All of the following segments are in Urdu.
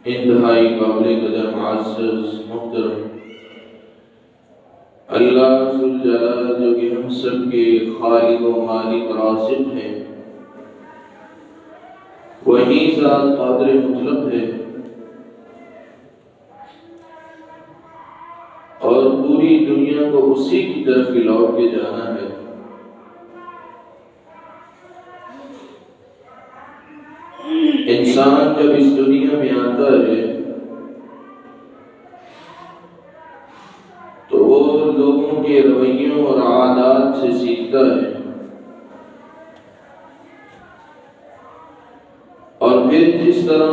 انتہائی قابل قدر معزز محترم اللہ ذوالجلال جو کہ ہم سب کے خالق و مالک رازق ہیں، وہی ذات قادر مطلق ہے اور پوری دنیا کو اسی کی طرف لوٹ کے جانا ہے۔ انسان جب اس دنیا میں آتا ہے تو وہ لوگوں کے رویوں اور عادات سے سیکھتا ہے، اور پھر جس طرح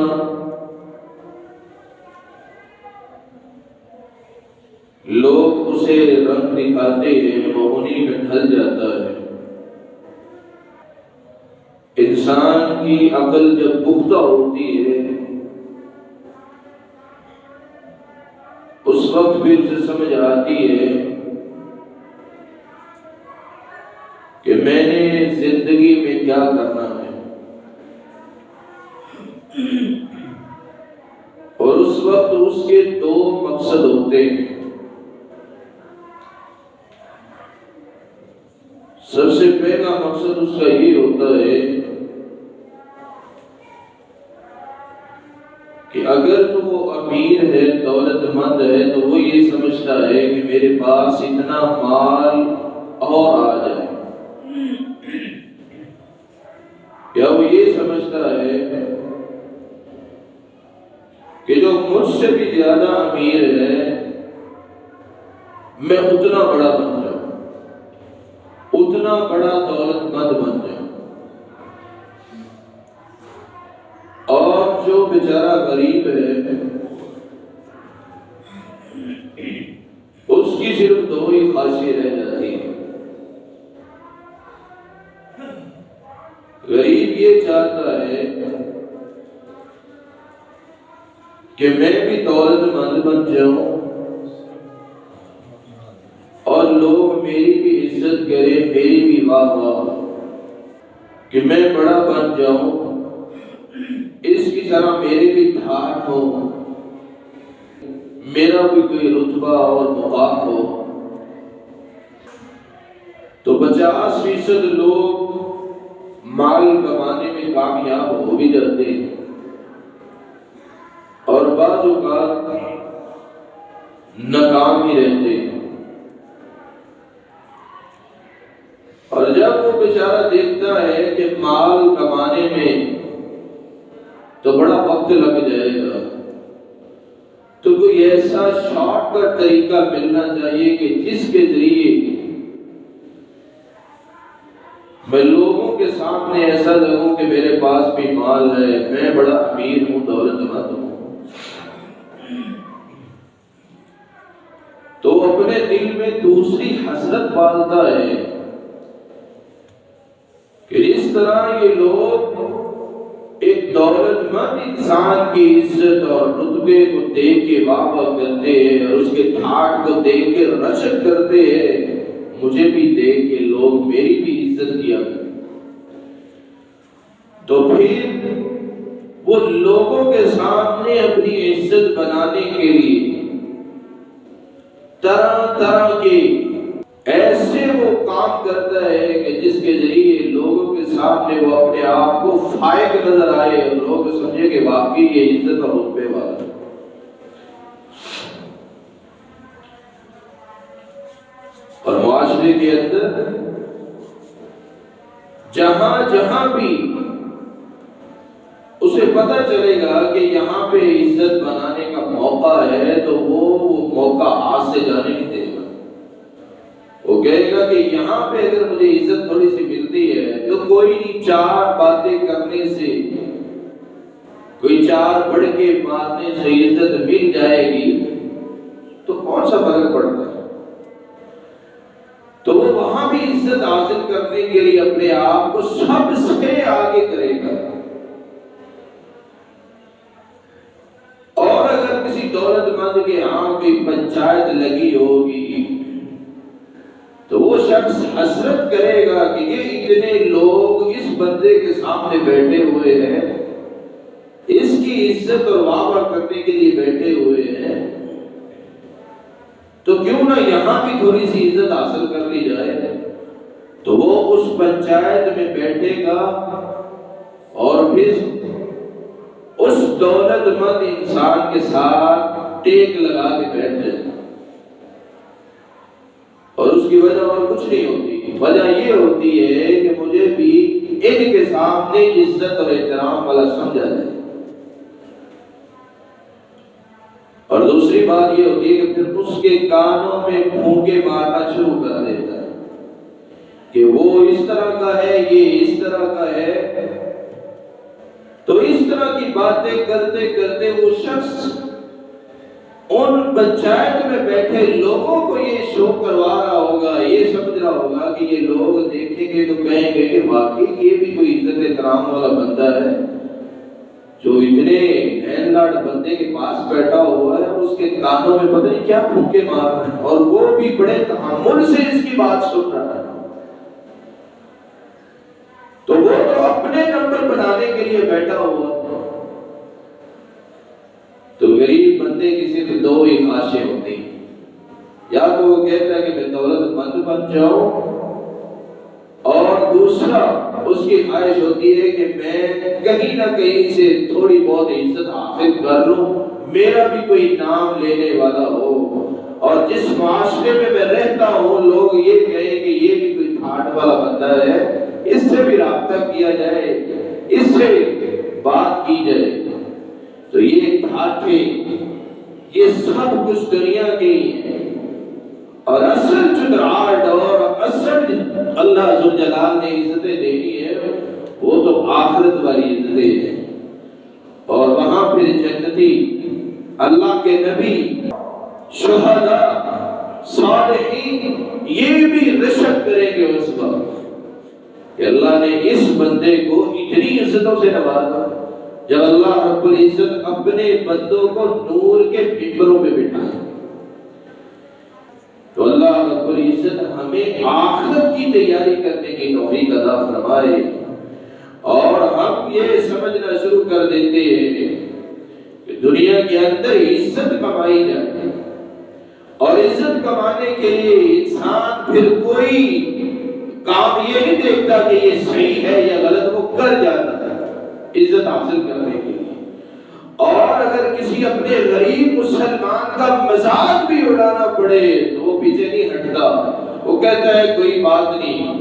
لوگ اسے رنگ دکھاتے ہیں وہ انہیں میں ڈھل جاتا ہے۔ انسان کی عقل جب پختہ ہوتی ہے اس وقت بھی اسے سمجھ آتی ہے کہ میں نے زندگی میں کیا کرنا ہے، اور اس وقت اس کے دو مقصد ہوتے ہیں۔ سب سے پہلا مقصد اس کا یہ ہوتا ہے کہ اگر تو وہ امیر ہے، دولت مند ہے، تو وہ یہ سمجھتا ہے کہ میرے پاس اتنا مال اور آ جائے، یا وہ یہ سمجھتا ہے کہ جو مجھ سے بھی زیادہ امیر ہے میں اتنا بڑا بن جاؤں، اتنا بڑا دولت مند بن جاؤں، اور جو بیچارہ غریب ہے اس کی صرف دو ہی خاصیت رہ جاتی ہے۔ غریب یہ چاہتا ہے کہ میں بھی دولت مند بن جاؤں اور لوگ میری بھی عزت کریں، میری بھی واہ واہ، کہ میں بڑا بن جاؤں، اس کی طرح میرے بھی ٹھاٹ ہو، میرا بھی کوئی رتبہ اور مقام ہو۔ تو 50% لوگ مال کمانے میں کامیاب ہو بھی جاتے ہیں، اور بعض اوقات ناکام ہی رہتے ہیں، اور جب وہ بیچارہ دیکھتا ہے کہ مال کمانے میں تو بڑا وقت لگ جائے گا، تو کوئی ایسا شارٹ کٹ طریقہ ملنا چاہیے کہ جس کے ذریعے میں لوگوں کے سامنے ایسا لگوں کہ میرے پاس بھی مال ہے، میں بڑا امیر ہوں، دولت مند ہوں۔ تو اپنے دل میں دوسری حسرت پالتا ہے کہ جس طرح یہ لوگ ایک دولت مند انسان کی عزت اور رتبے کو دیکھ کے واہ واہ کرتے ہیں اور اس کے ٹھاٹ کو دیکھ کے رشک کرتے ہیں، مجھے بھی دیکھ کے لوگ میری بھی عزت کیا کریں، تو پھر وہ لوگوں کے سامنے اپنی عزت بنانے کے لیے طرح طرح کے ایسے وہ کام کرتا ہے کہ جس کے ذریعے لوگوں کے سامنے وہ اپنے آپ کو فائق نظر آئے اور لوگ سمجھے کہ واقعی یہ عزت اور رتبے والا ہے۔ اور معاشرے کے اندر جہاں جہاں بھی اسے پتہ چلے گا کہ یہاں پہ عزت بنانے کا موقع ہے تو وہ موقع ہاتھ سے جانے نہیں دے گا۔ وہ کہے گا کہ یہاں پہ اگر مجھے عزت تھوڑی سی ملتی ہے تو کوئی نہیں، چار باتیں کرنے سے، کوئی چار بڑھ کے مارنے سے عزت مل جائے گی، تو کون سا فرق پڑتا ہے؟ تو وہ وہاں بھی عزت حاصل کرنے کے لیے اپنے آپ کو سب سے آگے کرے گا، اور اگر کسی دولت مند کے ہاں کوئی پنچایت لگی ہوگی تو وہ شخص حسرت کرے گا کہ یہ اتنے لوگ اس بندے کے سامنے بیٹھے ہوئے ہیں، اس کی عزت اور واہ کرنے کے لیے بیٹھے ہوئے ہیں تو کیوں نہ یہاں بھی تھوڑی سی عزت حاصل کر لی جائے. تو وہ اس پنچایت میں بیٹھے گا اور پھر اس دولت مند انسان کے ساتھ ٹیک لگا کے بیٹھ جائے. اور اس کی وجہ اور کچھ نہیں ہوتی، وجہ یہ ہوتی ہے کہ مجھے بھی ان کے سامنے عزت اور احترام والا سمجھا جائے. اور دوسری بات یہ ہوتی ہے کہ پھر اس کے کانوں میں پھونکے مارنا شروع کر دیتا ہے کہ وہ اس طرح کا ہے، یہ اس طرح کا ہے. تو اس طرح کی باتیں کرتے کرتے وہ شخص ان پنچایت میں بیٹھے لوگوں کو یہ شو کروا رہا ہوگا، یہ سمجھ رہا ہوگا کہ یہ لوگ دیکھیں گے تو کہیں گے کہ واقعی یہ بھی کوئی عزت احترام والا بندہ ہے جو اتنے ہینڈ لارڈ بندے کے پاس بیٹھا ہوا ہے اور اس کے کانوں میں پتہ نہیں کیا پھونکے مار رہا ہے اور وہ بھی بڑے تحمل سے اس کی بات سن رہا ہے. تو وہ تو اپنے نمبر بنانے کے لیے بیٹھا ہوا. تو غریب بندے کی صرف دو ہی خواہشیں ہوتی ہیں، یا تو وہ کہتا ہے کہ میں دولت مند بن جاؤں، اور دوسرا اس کی خواہش ہوتی ہے کہ میں کہیں نہ کہیں سے تھوڑی بہت عزت حاصل کر لوں، میرا بھی کوئی نام لینے والا ہو، اور جس معاشرے میں میں رہتا ہوں لوگ یہ کہیں کہ یہ بھی کوئی ٹھاٹ والا بندہ ہے، اس سے بھی رابطہ کیا جائے، اس سے بات کی جائے. تو یہ ٹھاٹے یہ سب کچھ دنیا کے ہیں، اور اصل چدراہٹ اور اصل اللہ ذوالجلال نے عزتیں دینی ہے وہ تو آخرت والی عزتیں ہیں. اور وہاں پھر جنتی اللہ کے نبی شہداء صالحین یہ بھی رشک کریں گے اس وقت کہ اللہ نے اس بندے کو اتنی عزتوں سے نوازا. جب اللہ رب العزت اپنے بندوں کو نور کے ممبروں پہ بٹھائے تو اللہ رب العزت ہمیں آخرت کی تیاری کرنے کی توفیق عطا فرمائے. اور ہم یہ سمجھنا شروع کر دیتے ہیں کہ دنیا کے اندر عزت کمائی جائے، اور عزت کمانے کے لیے انسان پھر کوئی کام یہ نہیں دیکھتا کہ یہ صحیح ہے یا غلط، وہ کر جاتا ہے عزت حاصل کرنے کے لیے. اور اگر کسی اپنے غریب مسلمان کا مذاق بھی اڑانا پڑے تو وہ پیچھے نہیں ہٹتا، وہ کہتا ہے کوئی بات نہیں،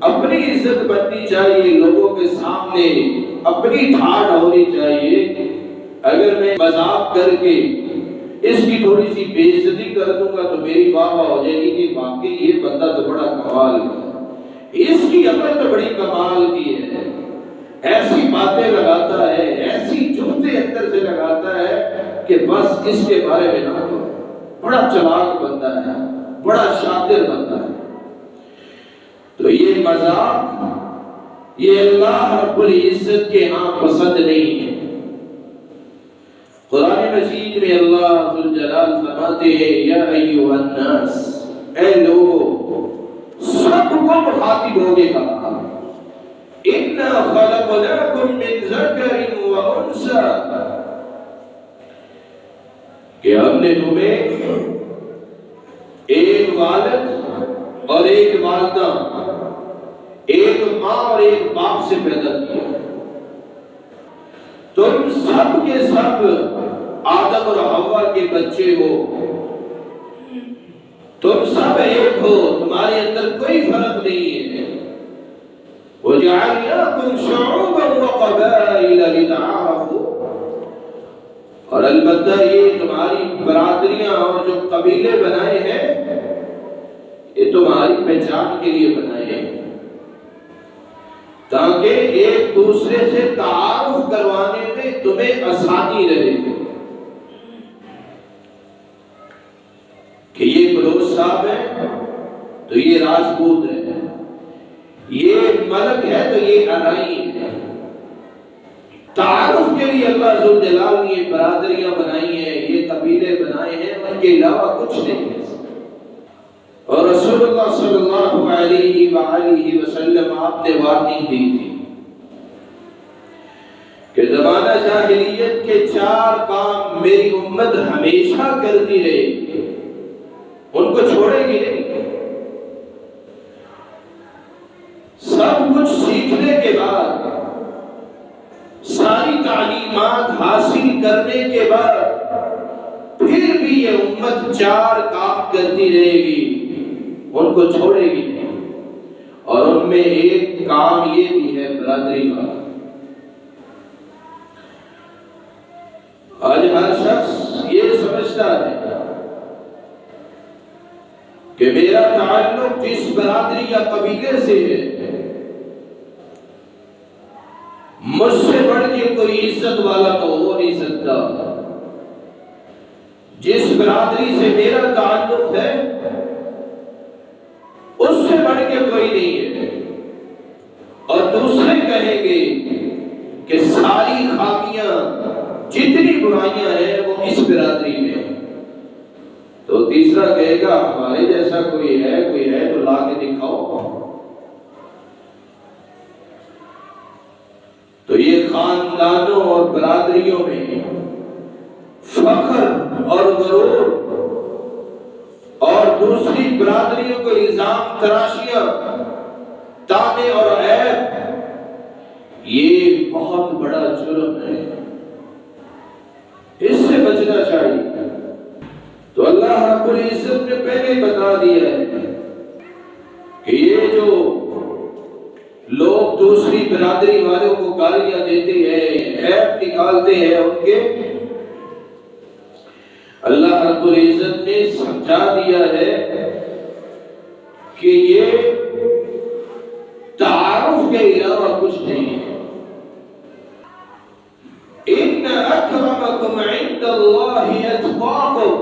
اپنی عزت بننی چاہیے، لوگوں کے سامنے اپنی ٹھاٹ ہونی چاہیے. اگر میں مذاق کر کے اس کی تھوڑی سی بے عزتی کر دوں گا تو میری واہ واہ ہو جائے گی کہ واقعی یہ بندہ تو بڑا کمال ہے، اس کی عقل تو بڑی کمال کی ہے، ایسی باتیں لگاتا ہے، ایسی جملے اندر سے لگاتا ہے کہ بس اس کے بارے میں نہ کرو، بڑا چلاک بندہ ہے، بڑا شاطر بندہ ہے. تو یہ مذاق یہ اللہ رب العزت کے ہاں پسند نہیں ہے. قرآن مجید میں اللہ ذوالجلال فرماتے ہیں یا ایھا الناس، اے لوگو، سب کو مخاطب ہوگے کہا اِنَّا خَلَقْنَاكُم مِّن ذَكَرٍ وَأُنثَىٰ، کہ ہم نے تمہیں ایک والد اور ایک والدہ، ایک ماں اور ایک باپ سے پیدا کیا. تم سب کے سب آدم اور حوا کے بچے ہو، تم سب ایک ہو، تمہارے اندر کوئی فرق نہیں ہے. وَجَعَلْنَاكُمْ شُعُوبًا وَقَبَائِلَ لِتَعَارَفُوا، اور البتہ یہ تمہاری برادریاں اور جو قبیلے بنائے ہیں یہ تمہاری پہچان کے لیے بنائے ہیں تاکہ ایک دوسرے سے تعارف کروانے میں تمہیں آسانی رہے کہ یہ بلوچ صاحب ہے تو یہ راجپوت ہے، یہ ملک ہے تو یہ ارائیں ہے. تعارف کے لیے اللہ ذوالجلال نے یہ برادریاں بنائی ہیں، یہ قبیلے بنائے ہیں، ان کے علاوہ کچھ نہیں ہے. اور رسول اللہ صلی اللہ علیہ وآلہ وسلم آپ نے وارننگ دی تھی کہ کہ زمانہ جاہلیت کے 4 کام میری امت ہمیشہ کرتی رہے گی، ان کو چھوڑے گی نہیں۔ سب کچھ سیکھنے کے بعد، ساری تعلیمات حاصل کرنے کے بعد پھر بھی یہ امت 4 کام کرتی رہے گی، ان کو چھوڑے گی نہیں۔ اور ان میں ایک کام یہ بھی ہے برادری کا۔ آج ہر شخص یہ سمجھتا ہے کہ میرا تعلق جس برادری یا قبیلے سے ہے، مجھ سے بڑھ کے کوئی عزت والا تو ہو نہیں سکتا۔ جس برادری سے میرا تعلق ہے اس سے بڑھ کے کوئی نہیں ہے۔ اور دوسرے کہیں گے کہ ساری خامیاں، جتنی برائیاں ہیں وہ اس برادری میں، تو تیسرا کہے گا ہمارے جیسا کوئی ہے تو لا کے دکھاؤ۔ تو یہ خاندانوں اور برادریوں میں فخر اور غرور اور دوسری برادریوں کو الزام تراشیاں، تانے اور عیب، یہ بہت بڑا جرم ہے، اس سے بچنا چاہیے۔ تو اللہ رب العزت نے پہلے بتا دیا ہے کہ یہ جو لوگ دوسری برادری والوں کو گالیاں دیتے ہیں، عیب نکالتے ہیں ان کے، اللہ رب العزت نے سمجھا دیا ہے کہ یہ تعارف کے علاوہ کچھ نہیں ہے۔ ان اکرمکم عند اللہ اتقاکم،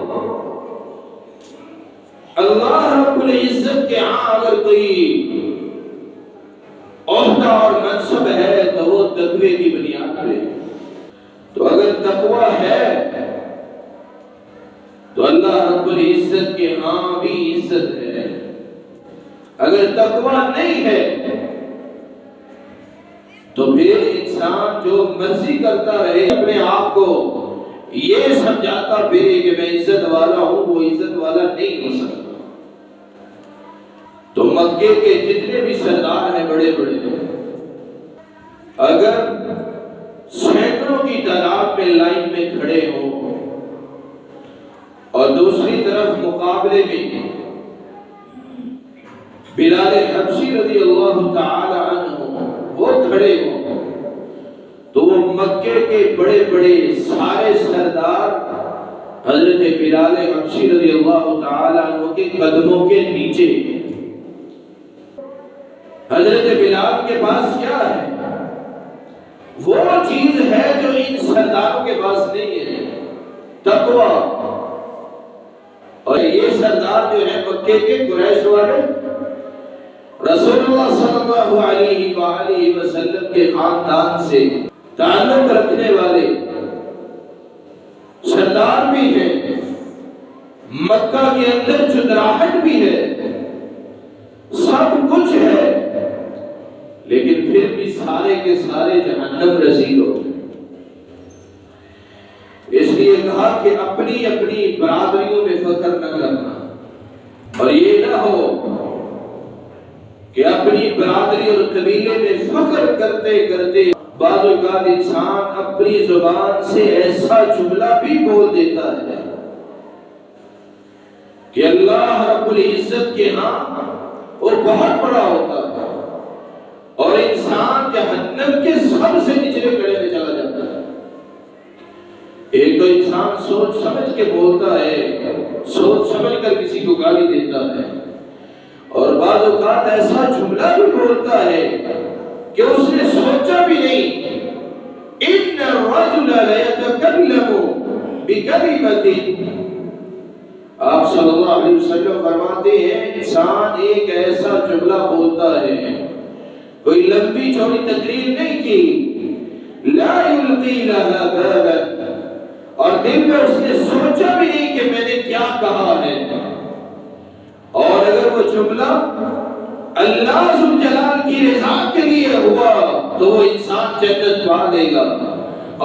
اللہ رب العزت کے ہاں اگر کوئی عہدہ اور منصب ہے تو وہ تقوی کی بنیاد پہ۔ تو اگر تقوی ہے تو اللہ رب العزت کے ہاں بھی عزت ہے۔ اگر تقوی نہیں ہے تو پھر انسان جو مرضی کرتا رہے، اپنے آپ کو یہ سمجھاتا پھرے کہ میں عزت والا ہوں، وہ عزت والا نہیں ہو سکتا۔ تو مکے کے جتنے بھی سردار ہیں بڑے بڑے، اگر سینکڑوں کی تعداد میں لائن میں کھڑے ہوں اور دوسری طرف مقابلے میں بلال حبشی رضی اللہ تعالی عنہ وہ کھڑے ہوں، تو وہ مکے کے بڑے بڑے سارے سردار حضرت بلال حبشی رضی اللہ تعالی عنہ کے قدموں کے نیچے ہیں۔ حضرت بلال کے پاس کیا ہے؟ وہ چیز ہے جو ان سرداروں کے پاس نہیں ہے، تقوی۔ اور یہ سردار جو ہے مکے کے قریش والے، رسول اللہ صلی اللہ علیہ وآلہ وسلم کے خاندان سے تعلق رکھنے والے سردار بھی ہیں، مکہ کے اندر چتراہٹ بھی ہے، سب کچھ ہے، لیکن پھر بھی سارے کے سارے جہنم رسید ہو گئے۔ اس لیے کہا کہ اپنی اپنی برادریوں میں فخر نہ کرنا، اور یہ نہ ہو کہ اپنی برادری اور قبیلے میں فخر کرتے کرتے بعض اوقات انسان اپنی زبان سے ایسا جملہ بھی بول دیتا ہے کہ اللہ رب العزت کے ہاں وہ بہت بڑا ہوتا ہے، اور انسان جہنم کے سب سے نچلے کڑے میں چلا جاتا ہے۔ ایک تو انسان سوچ سمجھ کے بولتا ہے، سوچ سمجھ کر کسی کو گالی دیتا ہے، اور بعض اوقات ایسا جملہ بھی بولتا ہے کہ اس نے سوچا بھی نہیں۔ ان الرجل لیتکلم بکلمۃ، آپ صلی اللہ علیہ وسلم فرماتے ہیں انسان ایک ایسا جملہ بولتا ہے، کوئی لمبی چوڑی تقریر نہیں کی، لا یلقی لہا بالا، اور دل میں اس نے سوچا بھی نہیں کہ میں نے کیا کہا ہے، اور اگر وہ جملہ اللہ ذوالجلال کی رضا کے لیے ہوا تو وہ انسان جنت پا لے گا،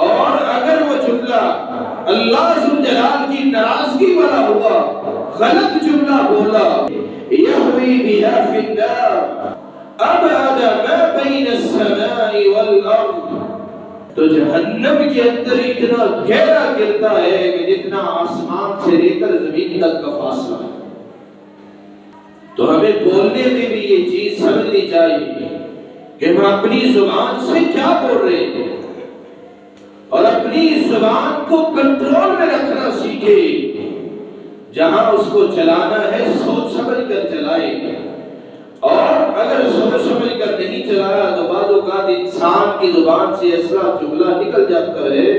اور اگر وہ جملہ اللہ ذوالجلال کی ناراضگی والا ہوا، غلط جملہ بولا، یہوی بہا فی النار ابعد ما بین السماء والارض، تو جہنم کے اندر اتنا گہرا گرتا ہے کہ جتنا آسمان سے لے کر زمین تک کا فاصلہ ہے۔ تو ہمیں بولنے میں بھی یہ چیز سمجھنی چاہیے کہ ہم اپنی زبان سے کیا بول رہے ہیں، اور اپنی زبان کو کنٹرول میں رکھنا سیکھے۔ جہاں اس کو چلانا ہے سوچ سمجھ کر چلائے، اور اگر سوچ سمجھ کر نہیں چلایا تو بعض اوقات انسان کی زبان سے ایسا جملہ نکل جاتا ہے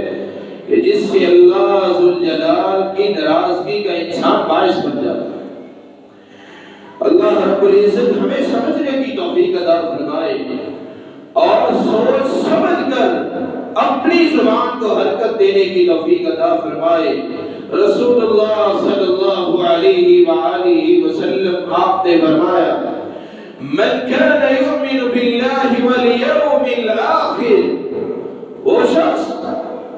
کہ جس سے اللہ ذوالجلال کی ناراضگی کا انسان باعث بن جاتا ہے۔ اللہ رب العزت ہمیں سمجھنے کی توفیق عطا فرمائے اور سوچ سمجھ کر اپنی زبان کو حرکت دینے کی توفیق عطا فرمائے۔ رسول اللہ صلی اللہ علیہ وآلہ وسلم آپ نے فرمایا، من كان يؤمن بالله واليوم الآخر، وہ شخص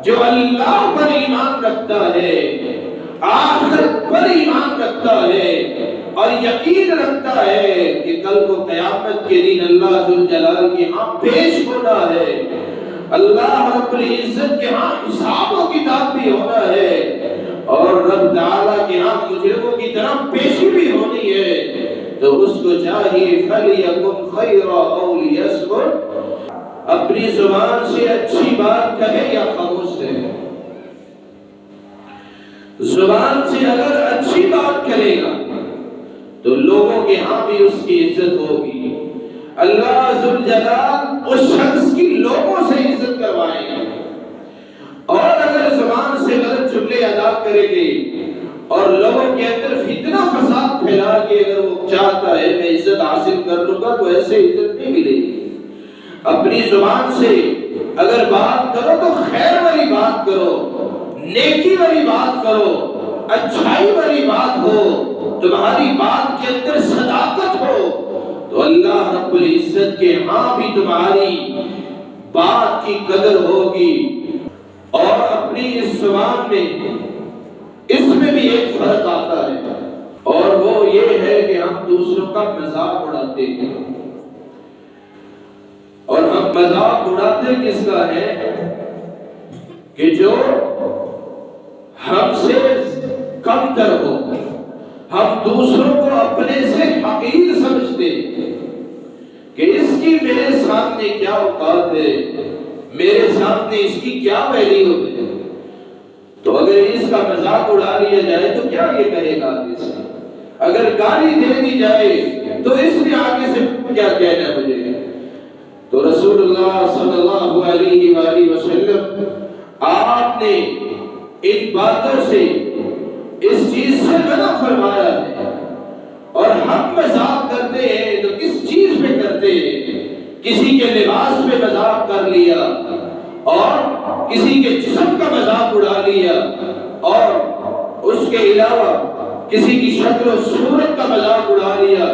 جو اللہ پر ایمان رکھتا ہے، آخرت پر ایمان رکھتا ہے، اور یقین رکھتا ہے کہ کل کو قیامت کے دن اللہ ذوالجلال کے ہاں پیش ہونا ہے، اللہ رب العزت کے ہاں حساب و کتاب بھی ہونا ہے، اور رب تعالیٰ کے ہاں مجرموں کی طرح پیشی بھی ہونی ہے، تو اس کو چاہیے فَلْيَكُنْ خَيْرًا أَوْ لِيَصْمُتْ، اپنی زبان سے اچھی بات کہے یا خاموش رہے۔ زبان سے اگر اچھی بات کرے گا تو لوگوں کے ہاں بھی اس کی عزت ہوگی، اللہ ذوالجلال اس شخص کی لوگوں سے عزت کروائے گا۔ اور اگر زبان سے غلط جملے ادا کرے گی اور لوگوں کے اندر فتنہ فساد پھیلا کے اگر وہ چاہتا ہے میں عزت حاصل کر لوں گا تو ایسے عزت نہیں ملے گی۔ اپنی زبان سے اگر بات کرو تو خیر والی بات کرو، نیکی والی بات کرو، اچھائی والی بات ہو، تمہاری بات کے اندر صداقت ہو، تو اللہ رب العزت کے ہاں بھی تمہاری بات کی قدر ہوگی۔ اور اپنی اس زبان میں اس میں بھی ایک فرق آتا ہے، اور وہ یہ ہے کہ ہم دوسروں کا مذاق اڑاتے ہیں، اور ہم مذاق اڑاتے کس کا ہے کہ جو ہم سے کم تر ہو، ہم دوسروں کو اپنے سے حقیر سمجھتے کہ اس کی میرے سامنے کیا اوقات ہے، میرے سامنے اس کی کیا ویلیو ہے، تو اگر اس کا مذاق اڑا لیا جائے تو کیا یہ کہے گا آگے سے، اگر گالی دے دی جائے تو اس نے آگے سے کیا کہنا مجھے۔ تو رسول اللہ صلی اللہ علیہ وآلہ وسلم آپ نے ان باتوں سے اس چیز سے منع فرمایا ہے، اور ہم مذاق کرتے ہیں تو کس چیز پہ کرتے ہیں؟ کسی کے لباس پہ مذاق کر لیا، اور کسی کے جسم کا مذاق اڑا لیا، اور اس کے علاوہ کسی کی شکل و صورت کا مذاق اڑا لیا،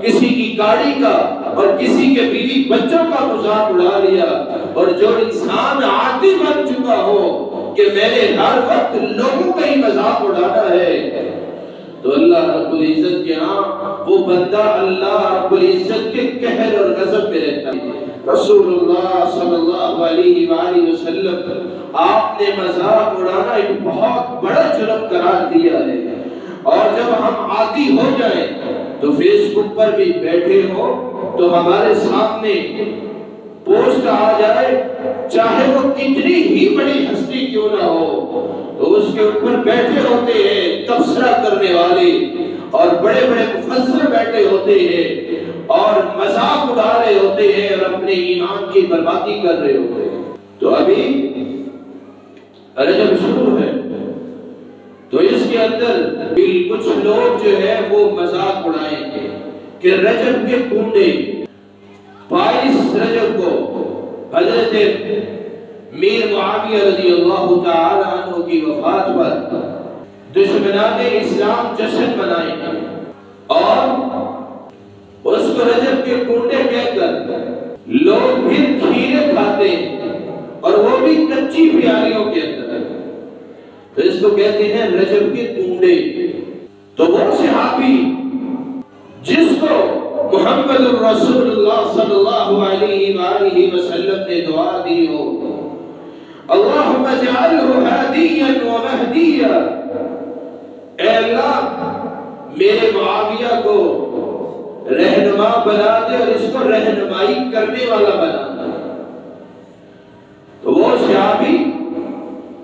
کسی کی گاڑی کا اور کسی کے بیوی بچوں کا مذاق اڑا لیا، اور جو انسان عادی بن چکا ہو کہ میں نے ہر وقت لوگوں کا ہی مذاق اڑانا ہے، تو اللہ رب العزت کے ہاں وہ بندہ اللہ رب العزت کے قہر اور غضب میں رہتا ہے۔ رسول اللہ صلی اللہ علیہ وآلہ وسلم آپ نے مذاق اڑانا ایک بہت بڑا جرم قرار دیا ہے، اور جب ہم عادی ہو جائیں تو فیس بک پر بھی بیٹھے ہو تو ہمارے سامنے پوسٹ آ جائے، چاہے وہ کتنی ہی بڑی ہستی کیوں نہ ہو، تو اس کے اوپر بیٹھے ہوتے ہیں تبصرہ کرنے والے، اور بڑے بڑے مفسر بیٹھے ہوتے ہیں اور مذاق اڑا رہے ہوتے ہیں اور اپنے ایمان کی بربادی کر رہے ہوتے ہیں۔ تو ابھی رجب شروع ہے، تو اس کے اندر بھی کچھ لوگ جو ہے وہ مذاق اڑائیں گے کہ رجب کے کنڈے 22 رجب کو حضرت میر معاویہ رضی اللہ تعالی عنہ کی وفات پر دشمنان اسلام جشن منائیں گے، اور اس کو رجب کے کنڈے کہہ کر لوگ پھر کھیرے کھاتے ہیں اور وہ بھی کچی پیالیوں کے اندر، تو اس کو کہتے ہیں رجب کے کنڈے۔ تو وہ صحابی جس کو محمد الرسول اللہ صلی اللہ علیہ وآلہ وسلم نے دعا دی ہو، اللہم اجعلہ ہادیا ومہدیا، اے اللہ میرے معاویہ کو رہنما بنا دے اور اس کو رہنمائی کرنے والا بنا دے۔ تو وہ صحابی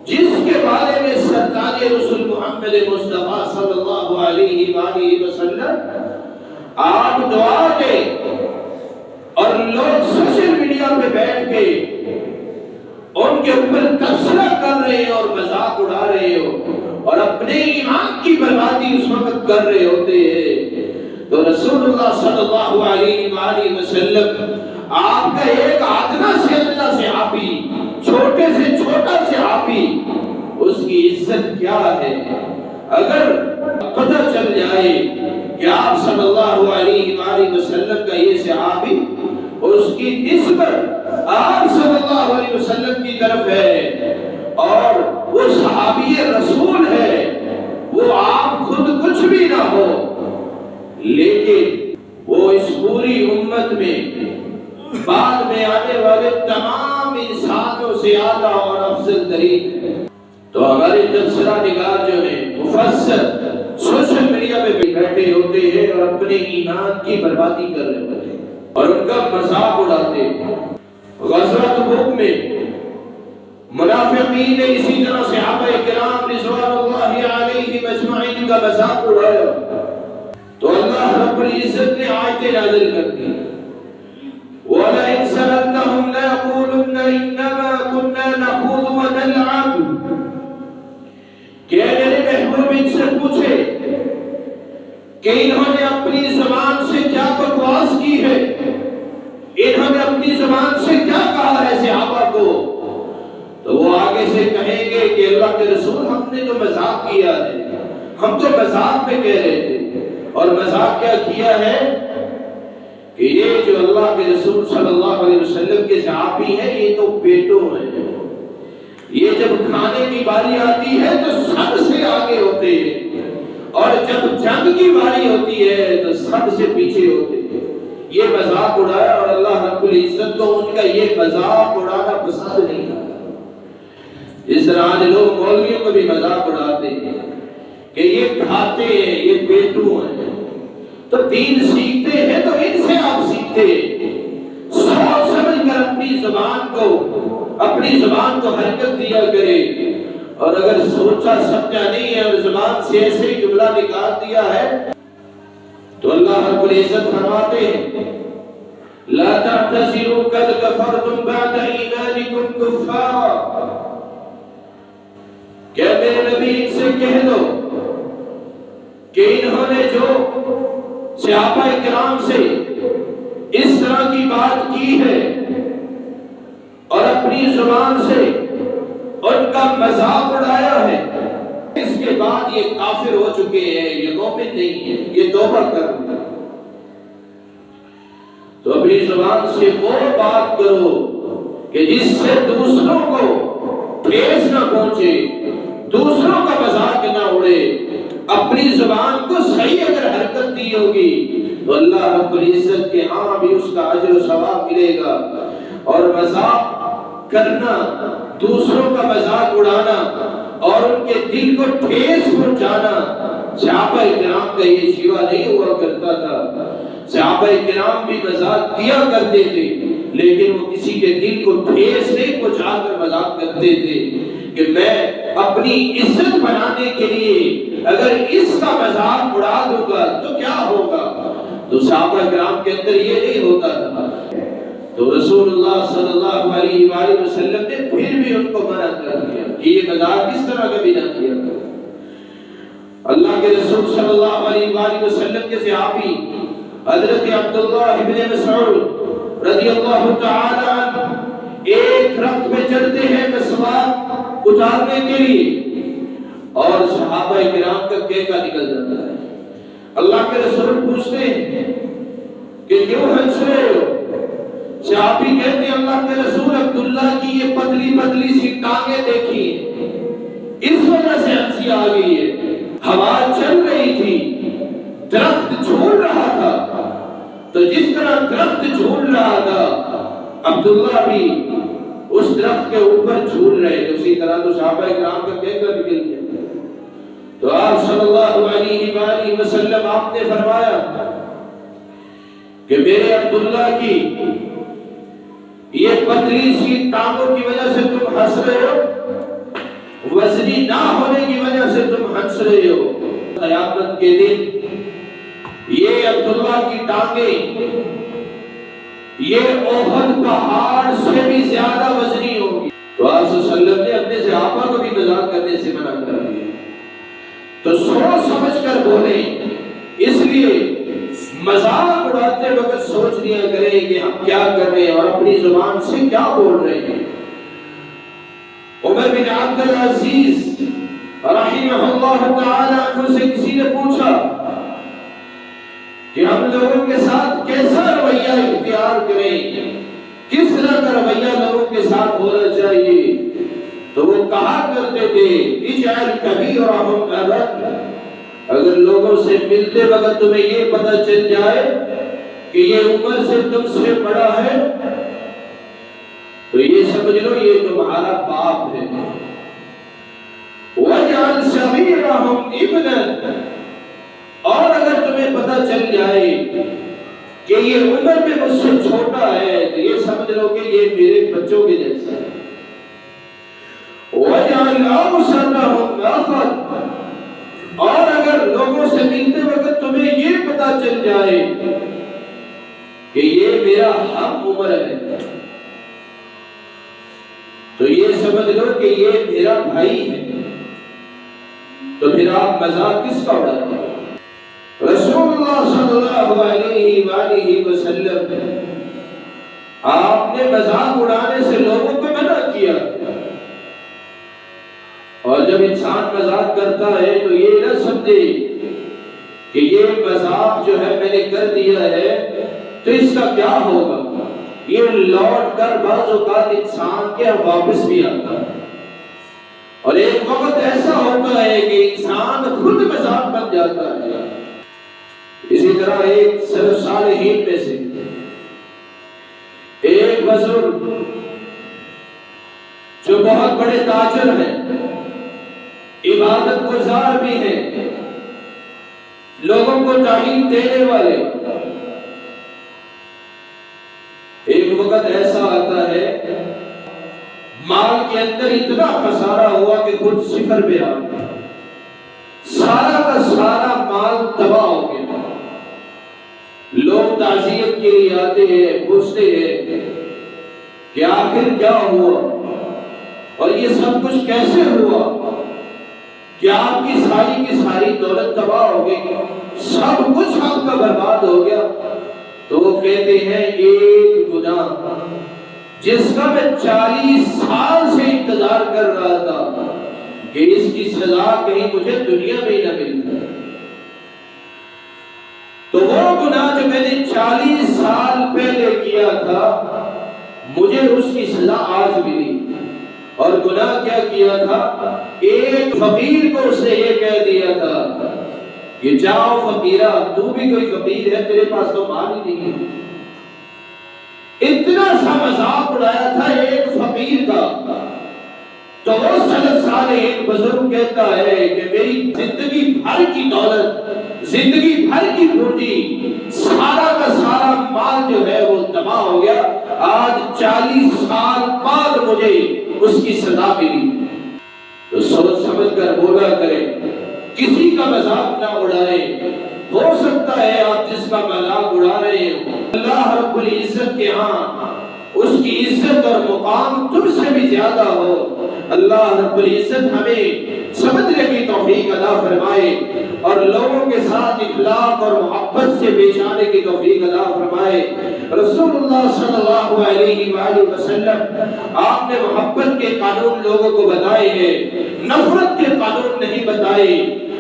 جس کے بارے میں سرکار رسول محمد مصطفیٰ صلی اللہ علیہ وآلہ وسلم آپ دعا دے اور لوگ سوشل میڈیا پہ بیٹھ کے ان کے اوپر تبصرہ کر رہے ہیں اور مذاق اڑا رہے ہو اور اپنے ایمان کی بربادی اس وقت کر رہے ہوتے ہیں، تو رسول اللہ صلی اللہ علیہ وآلہ وسلم آپ کا ایک ادنا سے ادنا صحابی، چھوٹے سے چھوٹا صحابی، اس کی عزت کیا ہے؟ اگر پتہ چل جائے کہ آپ صلی اللہ علیہ وآلہ وسلم کا یہ صحابی، اس کی نسبت آپ صلی اللہ علیہ وسلم کی طرف ہے اور وہ صحابی رسول ہے، وہ آپ خود کچھ بھی نہ ہو لیکن وہ اس پوری امت میں بعد میں آنے والے تمام انسانوں سے اعلیٰ اور افضل ترین ہے۔ تو ہمارے تبصرہ نگار جو ہیں مفسر سوشل میڈیا پہ بیٹھے ہوتے ہیں اور اپنے ایمان کی بربادی کر رہے ہوتے ہیں اور ان کا مذاق اڑاتے ہیں۔ غزوہ تبوک میں منافقین نے اسی طرح صحابہ کرام رضوان اللہ علیہم اجمعین کا مذاق اڑایا، تو اللہ رب العزت نے آیتیں نازل کر دی، وَلَئِن سَأَلْتَهُمْ لَيَقُولُنَّ إِنَّمَا كُنَّا نَخُوضُ وَنَلْعَبُ، کہ میرے محبوب ان سے پوچھے کہ انہوں نے اپنی زبان سے کیا بکواس کی ہے، انہوں نے اپنی زبان سے کیا کہا ہے صحابہ کو، تو وہ آگے سے کہیں گے کہ اللہ کے رسول ہم نے تو مذاق کیا ہے، ہم تو مذاق میں کہہ رہے تھے۔ اور مذاق کیا کیا ہے کہ یہ جو اللہ کے رسول صلی اللہ علیہ وسلم کے صحابی ہیں یہ تو بیٹوں ہیں، یہ جب کھانے کی باری آتی ہے تو سب سے آگے ہوتے ہیں اور جب جنگ کی باری ہوتی ہے تو سب سے پیچھے ہوتے ہیں۔ یہ مذاق اڑایا اور اللہ رب العزت کو ان کا یہ مذاق اڑانا پسند نہیں آیا۔ اس طرح آج لوگ مولویوں کو بھی مذاق اڑاتے ہیں کہ یہ کھاتے ہیں، یہ پیٹو ہیں، تو دین سیکھتے ہیں تو ان سے آپ سیکھتے ہیں۔ سوچ سمجھ کر اپنی زبان کو حرکت دیا کرے، اور اگر سوچا سمجھا نہیں ہے اور زبان سے ایسے ہی جملہ نکال دیا ہے تو اللہ رب العزت فرماتے ہیں لا تعتذروا قد كفرتم بعد ایمانکم کفارا، کہ میرے نبی ان سے کہہ دو کہ انہوں نے جو صحابہ کرام سے اس طرح کی بات کی ہے اور اپنی زبان سے ان کا مذاق اڑایا ہے، اس کے بعد یہ کافر ہو چکے ہیں، یہ مومن نہیں ہے، یہ توبہ کر لیا۔ تو اپنی زبان سے وہ بات کرو کہ جس سے دوسروں کو ٹھیس نہ پہنچے، دوسروں کا مذاق نہ اڑے۔ اپنی زبان کو صحیح اگر حرکت دی ہوگی تو اللہ رب العزت کے ہاں بھی اس کا اجر و ثواب ملے گا۔ اور مذاق کرنا، دوسروں کا مذاق اڑانا اور ان کے دل کو ٹھیس پہنچانا صحابہ کرام کا یہ شیوا نہیں ہوا کرتا تھا۔ صحابہ کرام بھی مذاق کیا کرتے تھے لیکن وہ کسی کے دل کو ٹھیس نہیں پہنچا کر مذاق کرتے تھے کہ میں اپنی عزت بنانے کے لیے اگر اس کا مذاق اڑا دوں گا تو کیا ہوگا۔ تو صحابہ کرام کے اندر یہ نہیں ہوتا تھا۔ تو رسول اللہ صلی اللہ علیہ وآلہ وسلم نے پھر بھی ان کو منع کر دیا کہ یہ مذاق اس طرح کبھی نہ کیا کرو۔ اللہ کے رسول صلی اللہ علیہ وآلہ وسلم کے صحابی حضرت عبداللہ ابن مسعود رضی اللہ تعالی عنہ ایک درخت میں چڑھتے ہیں مسواک اتارنے کے لیے اور صحابہ کرام کا کیکا نکل جاتا ہے۔ اللہ کے رسول پوچھتے ہیں کہ کیوں ہنس رہے ہو؟ صحابی کہتے ہیں اللہ کے رسول عبداللہ کی یہ پتلی پتلی سی ٹانگیں دیکھی اس وجہ سے ہنسی آ گئی ہے، ہوا چل رہی تھی، درخت جھول رہا تھا، تو جس طرح درخت جھول رہا تھا عبداللہ بھی اس درخت کے اوپر جھول رہے تھے، اسی طرح تو صحابہ کرام کا کہہ کر نکل گیا۔ تو آپ صلی اللہ علیہ وآلہ وسلم آپ نے فرمایا کہ میرے عبداللہ کی یہ پتلی سی ٹانگوں کی وجہ سے تم ہنس رہے ہو، وزنی نہ ہونے کی وجہ سے تم ہنس رہے ہو، قیامت کے دن یہ عبداللہ کی ٹانگیں یہ احد پہاڑ سے بھی زیادہ وزنی ہوگی۔ تو آپ صلی اللہ علیہ وسلم نے اپنے صحابہ کو بھی مذاق کرنے سے منع کر دیا، تو سوچ سمجھ کر بولیں، اس لیے مذاق اڑاتے وقت سوچ لیا کریں کہ ہم کیا کر رہے ہیں اور اپنی زبان سے کیا بول رہے ہیں۔ عمر بن عبد العزیز رحمہ اللہ تعالی عنہ سے کسی نے پوچھا کہ ہم لوگوں کے ساتھ کیسا رویہ اختیار کریں، کس طرح کا رویہ لوگوں کے ساتھ ہونا چاہیے؟ تو وہ کہا کرتے تھے اجعل کبیرہم ابا، اگر لوگوں سے ملتے وقت تمہیں یہ پتہ چل جائے کہ یہ عمر سے تم سے بڑا ہے تو یہ سمجھ لو یہ تمہارا باپ ہے، وَاجْعَلْ صَغِيرَهُمْ ابْنًا، اور اگر تمہیں پتہ چل جائے کہ یہ عمر میں مجھ سے چھوٹا ہے تو یہ سمجھ لو کہ یہ میرے بچوں کے جیسا ہے، وَاجْعَلْ أَوْسَطَهُمْ نَاصًا، اور اگر لوگوں سے ملتے وقت تمہیں یہ پتہ چل جائے کہ یہ میرا ہم عمر ہے تو یہ سمجھ لو کہ یہ میرا بھائی ہے، تو پھر آپ مذاق کس کا اڑاتے ہیں؟ رسول اللہ صلی اللہ علیہ وآلہ وسلم آپ نے مذاق اڑانے سے لوگوں کو منع کیا، اور جب انسان مذاق کرتا ہے تو یہ نہ سمجھے کہ یہ مذاق جو ہے میں نے کر دیا ہے تو اس کا کیا ہوگا، یہ لوٹ کر بعض اوقات انسان کے واپس بھی آتا ہے، اور ایک وقت ایسا ہوتا ہے کہ انسان خود مذاق بن جاتا ہے۔ اسی طرح ایک سلف صالحین میں سے ایک بزرگ جو بہت بڑے تاجر ہیں، عبادت گزار بھی ہیں، لوگوں کو تعلیم دینے والے، ایک وقت ایسا آتا ہے مال کے اندر اتنا خسارہ ہوا کہ خود صفر پہ آ گیا، سارا کا سارا مال تباہ ہو گیا، لوگ تعزیت کے لیے آتے ہیں، پوچھتے ہیں کہ آخر کیا ہوا اور یہ سب کچھ کیسے ہوا، کیا آپ کی ساری دولت تباہ ہو گئی، سب کچھ آپ کا برباد ہو گیا؟ تو وہ کہتے ہیں ایک گناہ جس کا میں 40 سال سے انتظار کر رہا تھا کہ اس کی سزا کہیں مجھے دنیا میں ہی نہ ملتی، تو وہ گناہ جو میں نے 40 سال پہلے کیا تھا مجھے اس کی سزا آج ملی۔ اور گناہ کیا کیا تھا؟ ایک فقیر کو اس نے یہ کہہ دیا تھا کہ جاؤ فقیرہ، تو بھی کوئی فقیر ہے، تیرے پاس تو مال ہی نہیں ہے۔ اتنا سا مذاق اڑایا تھا ایک فقیر کا۔ تو وہ سلف صالح ایک بزرگ کہتا ہے کہ میری زندگی بھر کی دولت، زندگی بھر کی پونجی، سارا کا سارا مال جو ہے وہ تباہ ہو گیا، آج 40 سال بعد مجھے اس کی سزا ملی۔ تو سوچ سمجھ کر بولا کریں، کسی کا مذاق نہ اڑائیں۔ ہو سکتا ہے آپ جس کا مذاق اڑا رہے ہیں اللہ رب العزت کے ہاں اس کی عزت اور مقام تم سے بھی زیادہ ہو۔ اللہ رب العزت ہمیں سمجھنے کی توفیق عطا فرمائے اور لوگوں کے ساتھ اخلاق اور محبت سے پیش آنے کی توفیق عطا فرمائے۔ رسول اللہ صلی اللہ علیہ وآلہ وسلم آپ نے محبت کے قانون لوگوں کو بتائے ہیں، نفرت کے قانون نہیں بتائے۔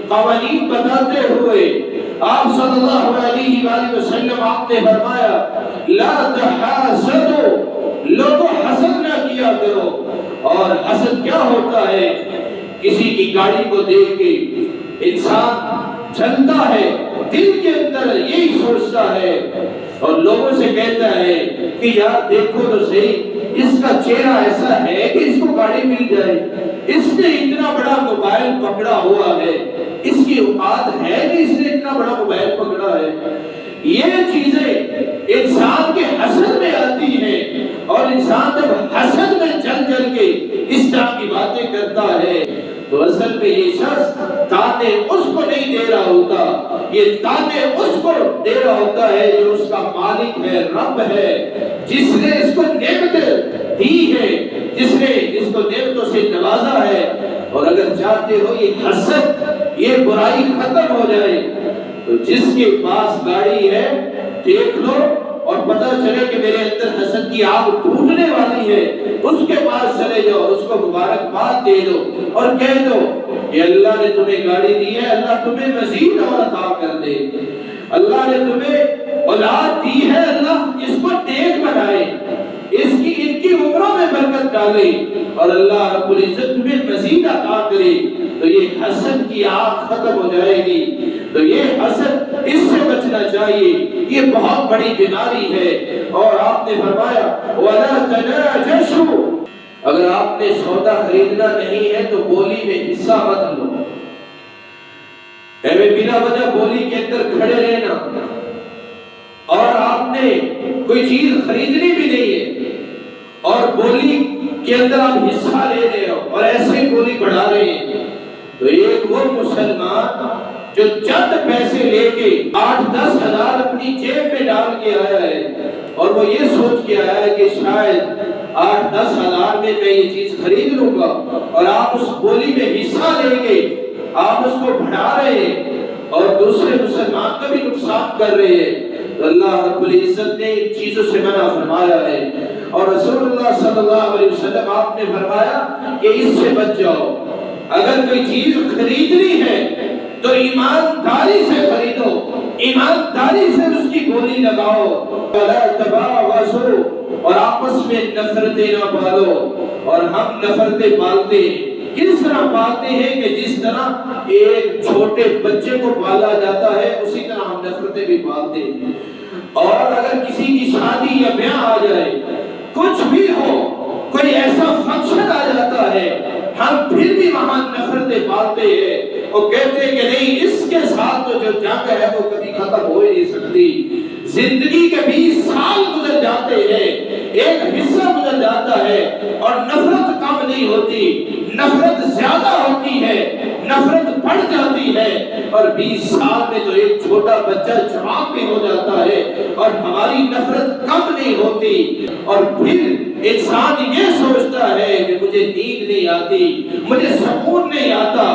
قوانین بتاتے ہوئے آپ صلی اللہ علیہ وآلہ وسلم آپ نے فرمایا لا تحاسدوا، لوگوں حسد نہ کیا کرو۔ اور حسد کیا ہوتا ہے؟ کسی کی گاڑی کو دیکھ کے انسان جلتا ہے، دل کے اندر یہی سوچتا ہے اور لوگوں سے کہتا ہے کہ یار دیکھو تو صحیح، اس کا چہرہ ایسا ہے کہ اس کو گاڑی مل جائے، اس نے اتنا بڑا موبائل پکڑا ہوا ہے، اس کی اوقات ہے کہ اس نے اتنا بڑا موبائل پکڑا ہے۔ یہ چیزیں انسان کے حسد میں آتی ہیں، اور انسان جب حسد میں جل جل کے اس طرح کی باتیں کرتا ہے تو اصل میں یہ شخص تانے اس کو نہیں دے رہا ہوتا، یہ تانے اس کو دے رہا ہوتا ہے جو اس کا مالک ہے، رب ہے، جس نے اس کو نعمت دی ہے، جس نے اس کو نعمتوں سے نوازا ہے۔ اور اگر چاہتے ہو یہ حسد، یہ برائی ختم ہو جائے تو جس کے پاس گاڑی ہے دیکھ لو اور پتہ چلے کہ میرے اندر حسد کی آگ پھوٹنے والی ہے، اس کے پاس چلے جاؤ، اس کو مبارکباد دے دو اور کہہ دو کہ اللہ نے تمہیں گاڑی دی ہے، اللہ تمہیں مزید اور عطا کر دے، اللہ نے تمہیں اولاد دی ہے، اللہ اس کو نیک بنائے، ان کی عمروں میں برکت ڈالے اور اللہ رب العزت تمہیں مزید عطا کرے، تو یہ حسد کی آگ ختم ہو جائے گی۔ تو یہ حسد، اس سے بچنا چاہیے، یہ بہت بڑی بیماری ہے۔ اور آپ نے فرمایا وَلَا تَنَاجَشُوا، اگر آپ نے سودا خریدنا نہیں ہے تو بولی میں حصہ مت لو، بنا وجہ بولی کے اندر کھڑے رہنا، اور آپ نے کوئی چیز خریدنی بھی نہیں ہے اور بولی کے اندر آپ حصہ لے رہے ہو اور ایسے ہی بولی بڑھا رہے ہیں، تو ایک وہ مسلمان جو چند پیسے لے کے 8-10 ہزار اپنی جیب میں ڈال کے آیا ہے اور وہ یہ سوچ کے آیا ہے کہ شاید 8-10 ہزار میں یہ چیز خرید لوں گا، اور آپ اس بولی میں حصہ لے کے آپ اس کو بڑھا رہے ہیں اور دوسرے مسلمان کا بھی نقصان کر رہے ہیں، تو اللہ رب العزت نے ان چیزوں سے منع فرمایا ہے۔ اور رسول اللہ صلی اللہ علیہ وسلم آپ نے فرمایا کہ اس سے بچ جاؤ، اگر کوئی چیز خریدنی ہے تو ایمانداری سے خریدو، ایمانداری سے اس کی بولی لگاؤ، وَلَا تَبَاغَضُوا، اور آپس میں نفرتیں نہ پالو۔ اور ہم نفرتیں پالتے ہیں، کس طرح پالتے ہیں کہ جس طرح ایک چھوٹے بچے کو پالا جاتا ہے اسی طرح ہم نفرتیں بھی پالتے ہیں۔ اور اگر کسی کی شادی یا بیاہ آ جائے، کچھ بھی ہو، کوئی ایسا فنکشن آ جاتا ہے، ہم پھر بھی وہاں نفرتیں پالتے ہیں اور کہتے ہیں کہ نہیں، اس کے ساتھ تو جو جنگ ہے وہ کبھی ختم ہو ہی نہیں سکتی۔ زندگی کے 20 سال گزر جاتے ہیں، ایک حصہ گزر جاتا ہے اور نفرت کم نہیں ہوتی، نفرت زیادہ ہوتی ہے، نفرت بڑھ جاتی ہے، اور 20 سال میں تو ایک چھوٹا بچہ جوان بھی ہو جاتا ہے اور ہماری نفرت کم نہیں ہوتی۔ اور پھر انسان یہ سوچتا ہے کہ مجھے نیند نہیں آتی، مجھے سکون نہیں آتا،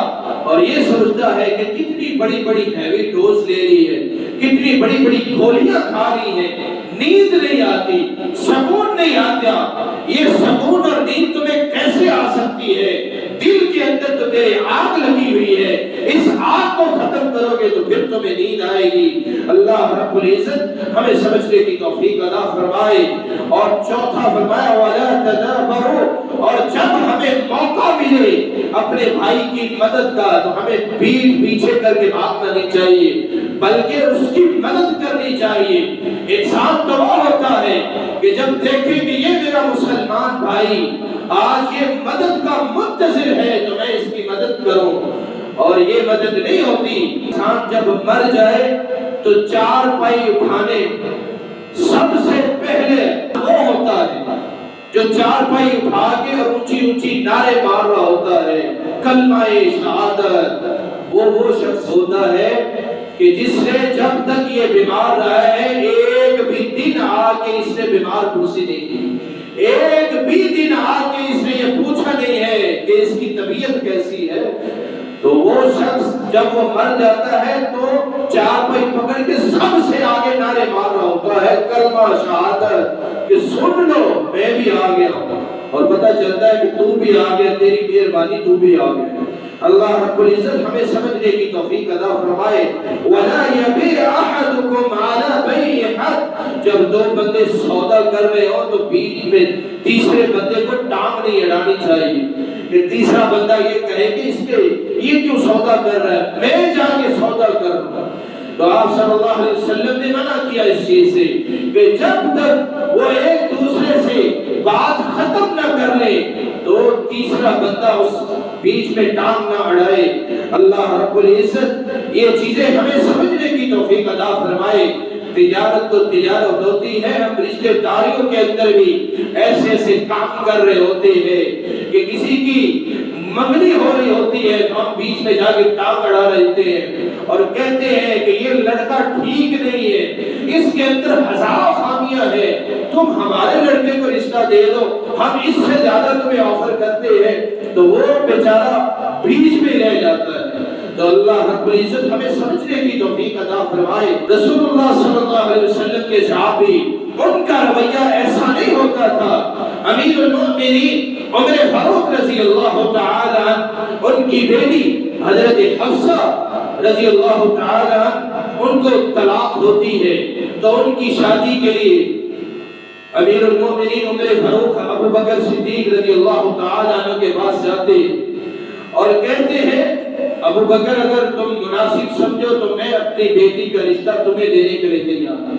اور یہ سوچتا ہے کہ کتنی بڑی بڑی ہیوی ڈوز لے لی ہے، کتنی بڑی بڑی گولیاں کھا لی ہیں، نیند نہیں آتی، سکون نہیں آتا۔ یہ سکون اور نیند تمہیں کیسے آ سکتی ہے؟ دل کے اندر تو تیرے آگ لگی ہوئی ہے، اس آگ کو ختم کرو گے تو پھر تمہیں نیند آئے گی۔ اللہ رب العزت ہمیں سمجھنے کی توفیق عطا فرمائے۔ اور چوتھا فرمایا وَلَا تَدَابَرُوا، اور جب ہمیں موقع ملے اپنے بھائی کی مدد کا تو ہمیں پیٹھ پیچھے کر کے بھاگنا نہیں چاہیے، بلکہ اس کی مدد کرنی چاہیے۔ انسان تو وہ ہوتا ہے کہ جب دیکھے کہ یہ میرا مسلمان بھائی آج یہ مدد کا منتظر ہے تو میں اس کی مدد کروں، اور یہ مدد نہیں ہوتی۔ انسان جب مر جائے تو 4 پائی اٹھانے سب سے پہلے وہ ہوتا ہے جو 4 پائی اٹھا کے اور اونچی اونچی نعرے مار رہا ہوتا ہے، کلمہ شہادت۔ وہ شخص ہوتا ہے کہ جس نے جب تک یہ بیمار رہا ہے ایک بھی دن آ کے اس نے بیمار کرسی نہیں کی، ایک بھی دن آ کے اس نے یہ پوچھا نہیں ہے کہ اس کی طبیعت کیسی ہے، تو وہ شخص جب وہ مر جاتا ہے تو 4 پائی پکڑ کے سب سے آگے نعرے مار رہا ہوتا ہے کلمہ شہادت، کہ سن لو میں بھی آ گیا ہوں، اور پتہ چلتا ہے کہ تو بھی آ گیا، تیری مہربانی تو بھی آ گیا۔ اللہ رب العزت ہمیں سمجھنے کی توفیق عطا فرمائے۔ وَلَا يَبِيعَ أَحَدُكُمْ عَلَى بَيْعِ حَدٍّ، جب دو بندے سودا کر رہے ہو تو بیچ میں تیسرے بندے کو ٹانگ نہیں اڑانی چاہیے کہ تیسرا بندہ یہ کہے کہ اس کے یہ کیوں سودا کر رہا ہے، میں جا کے سودا کر رہا ہوں۔ تو آپ صلی اللہ علیہ وسلم نے منع کیا اس چیز سے کہ جب تک وہ ایک دوسرے سے بات ختم نہ کر لے تو تیسرا بندہ اس بیچ میں ٹانگ نہ اڑائے۔ اللہ رب العزت یہ چیزیں ہمیں سمجھنے کی توفیق عطا فرمائے۔ تجارت تو تجارت ہوتی ہے، ہم رشتہ داریوں کے اندر بھی ایسے ایسے کام کر رہے ہوتے ہیں کہ کسی کی منگنی ہو رہی ہوتی ہے تو ہم بیچ میں جا کے ٹانگ اڑا رہتے ہیں اور کہتے ہیں کہ یہ لڑکا ٹھیک نہیں ہے، اس کے اندر ہزاروں خامیاں ہیں، تم ہمارے لڑکے کو رشتہ دے دو، ہم اس سے زیادہ تمہیں آفر کرتے ہیں، تو وہ بیچارہ بیچ میں رہ جاتا ہے۔ تو اللہ رب العزت ہمیں سمجھنے کی توفیق عطا فرمائے۔ رسول اللہ صلی اللہ علیہ وسلم کے صحابی ان کا رویہ ایسا نہیں ہوتا تھا۔ امیر المؤمنین عمر فاروق رضی اللہ تعالی عنہ، ان کی بیٹی حضرت حفصہ رضی اللہ تعالی عنہ، ان کو طلاق ہوتی ہے تو ان کی شادی کے لیے امیر المؤمنین عمر فاروق ابو بکر صدیق رضی اللہ تعالی عنہ کے پاس جاتے اور کہتے ہیں ابو بکر اگر تم مناسب سمجھو تو میں اپنی بیٹی کا رشتہ تمہیں دینے کے لیے تیار ہوں۔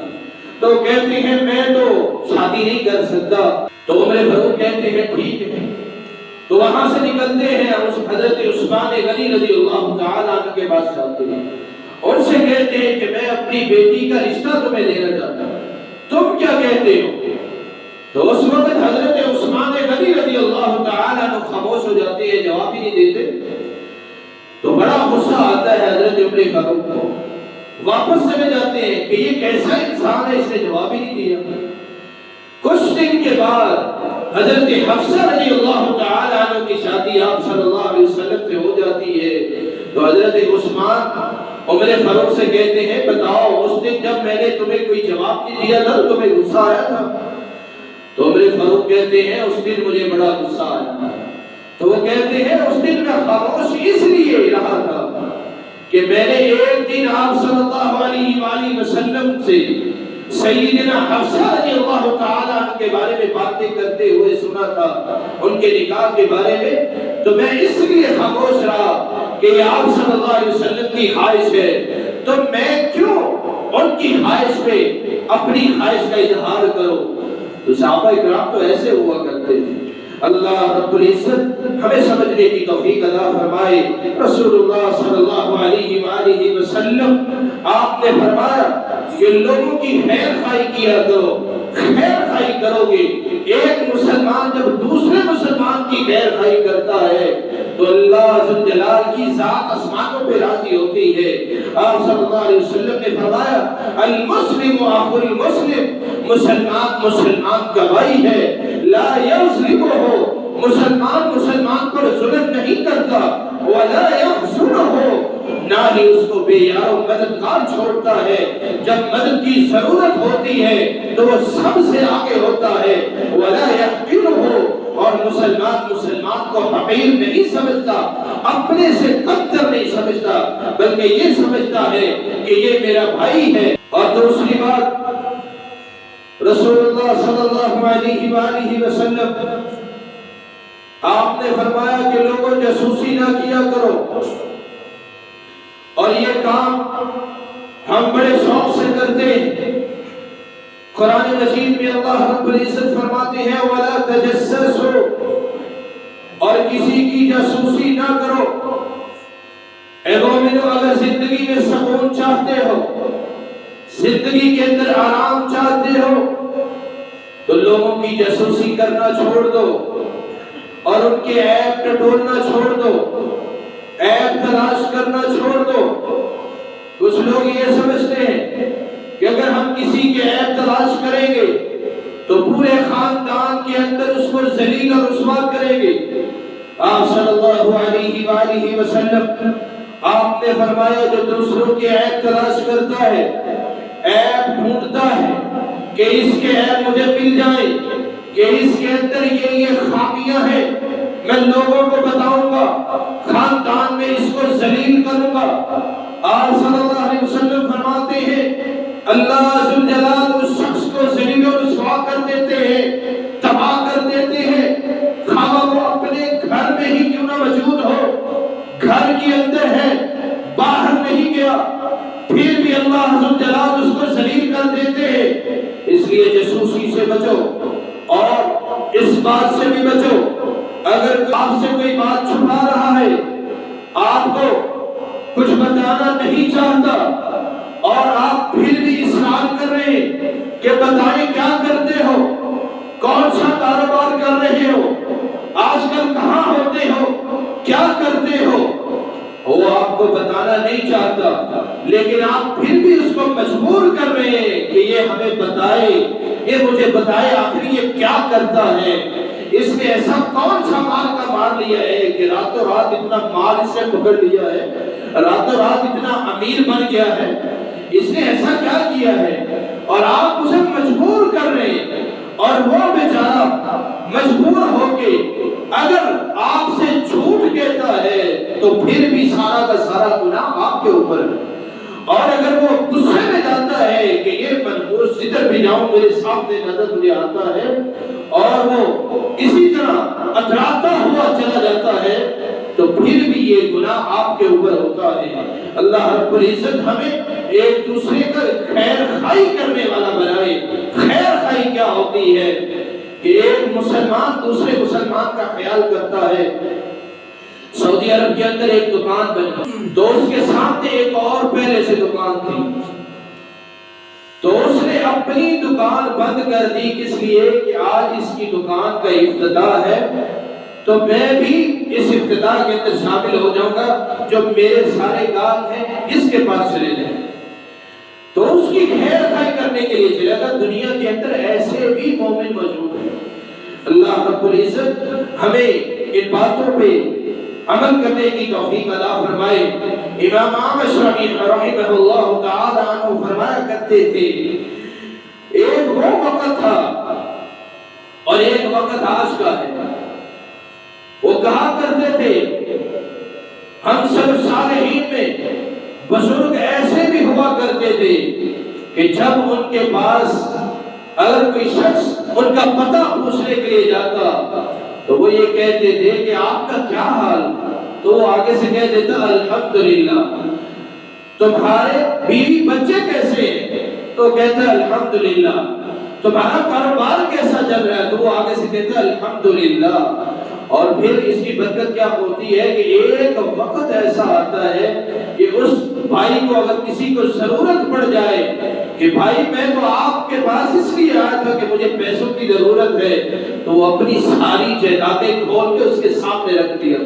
تو کہتے ہیں میں تو شادی نہیں کر سکتا۔ تو عمر فاروق کہتے ہیں ٹھیک ہے۔ تو وہاں سے نکلتے ہیں اس حضرت عثمان غنی رضی اللہ تعالی عنہ کے پاس جاتے ہیں، ان سے کہتے ہیں کہ میں اپنی بیٹی کا رشتہ تمہیں دینا چاہتا ہوں، تم کیا کہتے ہو؟ تو اس وقت حضرت عثمان غنی رضی اللہ تعالی عنہ خاموش ہو جاتے ہیں، جواب ہی نہیں دیتے۔ تو بڑا غصہ آتا ہے حضرت عمر فاروق کو، واپس چلے جاتے ہیں کہ یہ کیسا انسان ہے، اس نے جواب ہی نہیں دیا۔ کچھ دن کے بعد حضرت حفصہ رضی اللہ تعالی عنہ کی شادی آپ صلی اللہ علیہ وسلم سے ہو جاتی ہے۔ تو حضرت عثمان عمر فاروق سے کہتے ہیں بتاؤ اس دن جب میں نے تمہیں کوئی جواب نہیں دیا تھا تمہیں غصہ آیا تھا؟ تو عمر فاروق کہتے ہیں اس دن مجھے بڑا غصہ آیا۔ تو وہ کہتے ہیں اس دن میں خاموش اس لیے رہا تھا کہ میں نے ایک دن آپ صلی اللہ علیہ وآلہ وسلم سے سیدنا حفصہ رضی اللہ تعالی عنہ کے بارے میں باتیں کرتے ہوئے سنا تھا، ان کے نکاح کے بارے میں، تو میں اس لیے خاموش رہا کہ یہ آپ صلی اللہ علیہ وسلم کی خواہش ہے، تو میں کیوں ان کی خواہش پہ اپنی خواہش کا اظہار کروں؟ تو صحابہ کرام تو ایسے ہوا کرتے تھے۔ اللہ رب العزت ہمیں سمجھنے کی توفیق عطا فرمائے۔ رسول اللہ صلی اللہ علیہ وآلہ وسلم آپ نے فرمایا کہ لوگوں کی خیر خواہی کیا کرو، خیر خواہی کرو گے۔ ایک مسلمان جب دوسرے مسلمان کی خیر خواہی کرتا ہے تو اللہ ذو الجلال کی ذات آسمانوں پہ راضی ہوتی ہے۔ آپ صلی اللہ علیہ وسلم نے فرمایا المسلم اخو المسلم، مسلمان مسلمان کا بھائی ہے، لا یظلمہ، مسلمان مسلمان پر ظلم نہیں کرتا، ولا یخذلہ، نہ ہی اس کو بے یار و مددگار چھوڑتا ہے، جب مدد کی ضرورت ہوتی ہے تو وہ سب سے آگے ہوتا ہے، ولا یحقرہ، اور مسلمان مسلمان کو حقیر نہیں سمجھتا، اپنے سے کمتر نہیں سمجھتا، بلکہ یہ سمجھتا ہے کہ یہ میرا بھائی ہے۔ اور دوسری بات، رسول اللہ صلی اللہ علیہ وآلہ وسلم آپ نے فرمایا کہ لوگوں جاسوسی نہ کیا کرو، اور یہ کام ہم بڑے شوق سے کرتے ہیں۔ قرآن مجید میں اللہ رب العزت فرماتے ہیں وَلَا تَجَسَّسُوا، اور کسی کی جاسوسی نہ کرو۔ اے مومنو، اگر زندگی میں سکون چاہتے ہو، زندگی کے اندر آرام چاہتے ہو، تو لوگوں کی جاسوسی کرنا چھوڑ دو اور ان کے عیب ٹٹولنا چھوڑ دو، عیب تلاش کرنا چھوڑ دو۔ کچھ لوگ یہ سمجھتے ہیں کہ اگر ہم کسی کے عیب تلاش کریں گے تو پورے خاندان کے اندر اس کو ذلیل اور رسوا کریں گے۔ آپ صلی اللہ علیہ وآلہ وسلم آپ نے فرمایا جو دوسروں کے عیب تلاش کرتا ہے، عیب ڈھونڈتا ہے کہ اس کے عیب مجھے مل جائے، کہ اس کے اندر یہ خامیاں ہیں، میں لوگوں کو بتاؤں گا، خاندان میں اس کو ذلیل کروں گا۔ آپ صلی اللہ علیہ وسلم فرماتے ہیں اللہ ذل جلال اس شخص کو ذلیل و رسوا کر دیتے ہیں، تباہ کر دیتے ہیں، خواہ وہ اپنے گھر میں ہی کیوں نہ موجود ہو، گھر کے اندر ہے، باہر نہیں گیا، پھر بھی اللہ ذل جلال اس کو ذلیل کر دیتے ہیں۔ اس لیے جاسوسی سے بچو اور اس بات سے بھی بچو، اگر آپ سے کوئی بات چھپا رہا ہے، آپ کو کچھ بتانا نہیں چاہتا اور آپ پھر بھی اصرار کر رہے ہیں کہ بتائیں کیا کرتے ہو، کون سا کاروبار کر رہے ہو، آج کل کہاں ہوتے ہو، کیا کرتے ہو، وہ آپ کو بتانا نہیں چاہتا لیکن آپ پھر بھی اس کو مجبور کر رہے ہیں کہ یہ ہمیں بتائے، یہ مجھے بتائے آخر یہ کیا کرتا ہے، اس نے ایسا کون سا مال کا مار لیا ہے کہ راتوں رات اتنا مال اس سے پکڑ لیا ہے، راتوں رات اتنا امیر بن گیا ہے، اس نے ایسا کیا کیا ہے، اور آپ اسے مجبور کر رہے ہیں، اور وہ بیچارہ مجبور ہو کے اگر آپ سے جھوٹ کہتا ہے تو پھر بھی سارا کا سارا گناہ آپ کے اوپر ہے، اور اگر وہ غصے میں جاتا ہے کہ یہ منحوس جدھر بھی جاؤں میرے سامنے نظر مجھے آتا ہے، اور وہ اسی طرح اتراتا ہوا چلا جاتا ہے تو پھر بھی یہ گناہ آپ کے اوپر ہوتا ہے۔ اللہ رب العزت ہمیں ایک دوسرے کا خیر خواہی کرنے والا بنائے۔ خیر خواہی کیا ہوتی ہے کہ ایک مسلمان دوسرے مسلمان کا خیال کرتا ہے۔ سعودی عرب کے اندر ایک دکان بنی، تو اس کے سامنے ایک اور پہلے سے دکان تھی، تو اس نے اپنی دکان بند کر دی، کس لیے کہ آج اس کی دکان کا افتتاح ہے تو میں بھی اس افتتاح کے اندر شامل ہو جاؤں گا، جو میرے سارے گاہک ہیں اس کے پاس چلے جائیں۔ تو اس کی خیر خواہی کرنے کے لیے چلے گا۔ دنیا کے اندر ایسے بھی مومن موجود ہیں۔ اللہ رب العزت ہمیں ان باتوں پہ عمل کرنے کی توفیق عطا فرمائے۔ امام اعمش رحمہ اللہ تعالی عنہ فرمایا کرتے تھے ایک وہ وقت تھا اور ایک وقت آج کا ہے۔ وہ کہا کرتے تھے ہم سب صالحین میں بزرگ ایسے بھی ہوا کرتے تھے کہ جب ان کے پاس اگر کوئی شخص ان کا پتہ پوچھنے کے لیے جاتا تو وہ یہ کہتے تھے کہ آپ کا کیا حال، تو وہ آگے سے کہہ دیتا الحمدللہ۔ تمہارے بیوی بچے کیسے ہیں، تو کہتا الحمدللہ۔ تمہارا کاروبار کیسا چل رہا ہے، تو وہ آگے سے کہتا الحمدللہ۔ اور پھر اس کی برکت کیا ہوتی ہے کہ ایک وقت ایسا آتا ہے کہ اس بھائی کو اگر کسی کو ضرورت پڑ جائے کہ بھائی میں تو آپ کے پاس اس لیے آیا تھا کہ مجھے پیسوں کی ضرورت ہے، تو وہ اپنی ساری جائیدادیں کھول کے اس کے سامنے رکھ دیا۔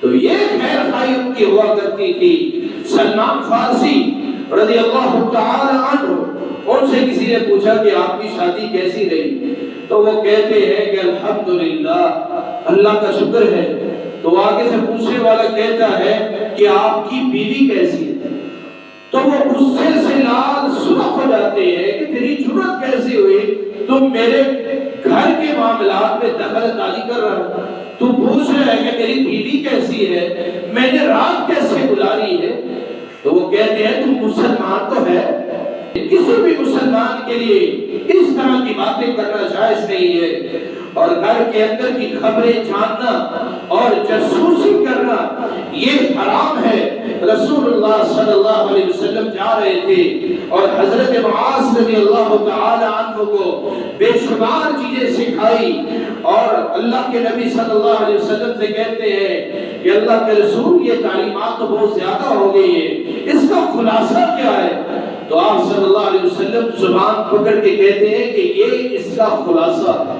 تو یہ خیر خواہی ان کی ہوا کرتی تھی۔ سلمان فارسی رضی اللہ تعالی عنہ، ان سے کسی نے پوچھا کہ آپ کی شادی کیسی رہی، تو وہ کہتے ہیں کہ الحمدللہ، اللہ کا شکر ہے۔ تو آگے سے پوچھنے والا کہتا ہے کہ آپ کی بیوی کیسی ہے، تو وہ غصے سے لال سرخ ہو جاتے ہیں کہ تیری جرأت کیسی ہوئی، تم میرے گھر کے معاملات میں دخل اندازی کر رہا ہے، تو پوچھ رہا ہے کہ میری بیوی کیسی ہے، میں نے رات کیسے گزاری ہے۔ تو وہ کہتے ہیں تم مسلمان تو ہے، کسی بھی مسلمان کے لیے اس طرح کی باتیں کرنا جائز نہیں ہے، اور گھر کے اندر کی خبریں جاننا اور جاسوسی کرنا یہ حرام ہے۔ رسول اللہ صلی اللہ علیہ وسلم جا رہے تھے اور حضرت معاذ رضی اللہ تعالی عنہ کو بے شمار چیزیں سکھائی، اور اللہ کے نبی صلی اللہ علیہ وسلم سے کہتے ہیں کہ اللہ کے رسول یہ تعلیمات تو بہت زیادہ ہو گئی ہے، اس کا خلاصہ کیا ہے؟ تو آپ صلی اللہ علیہ وسلم زبان پکڑ کے کہتے ہیں کہ یہ اس کا خلاصہ ہے۔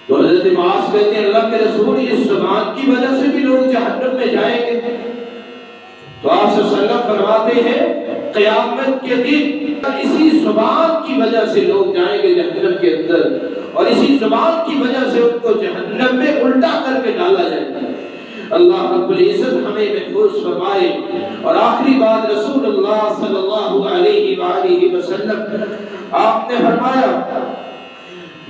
تو حضرت معاذ کہتے ہیں اللہ کے رسول اس زبان کی وجہ سے بھی لوگ جہنم میں جائیں گے؟ تو آپ صلی اللہ علیہ وسلم فرماتے ہیں قیامت کے دن اسی زبان کی وجہ سے لوگ جائیں گے جہنم کے اندر، اور اسی زبان کی وجہ سے ان کو جہنم میں الٹا کر کے ڈالا جائے گا۔ اللہ رب العزت ہمیں محفوظ فرمائے۔ اور آخری بات رسول اللہ صلی اللہ علیہ وآلہ وسلم آپ نے فرمایا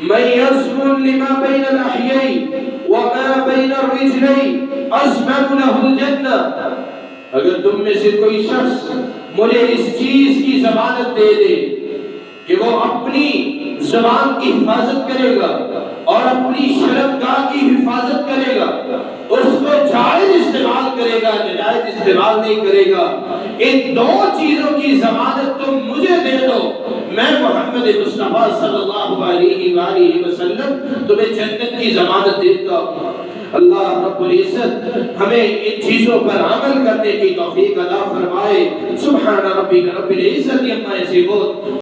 من یضمن لما بین الاحیین وما بين الرجلين أضمن له الجنة. اگر تم میں سے کوئی شخص مجھے اس چیز کی ضمانت دے دے کہ وہ اپنی زبان کی حفاظت کرے گا اور اپنی شرمگاہ کی حفاظت کرے گا، اس کو جائز استعمال کرے گا، ناجائز استعمال نہیں کرے گا، ان دو چیزوں کی ضمانت تم مجھے دے دو، میں محمد مصطفیٰ صلی اللہ علیہ وآلہ وسلم تمہیں جنت کی ضمانت دیتا ہوں. اللہ رب العزت ہمیں ان چیزوں پر عمل کرنے کی توفیق عطا فرمائے. سبحان ربک رب العزت عما یصفون.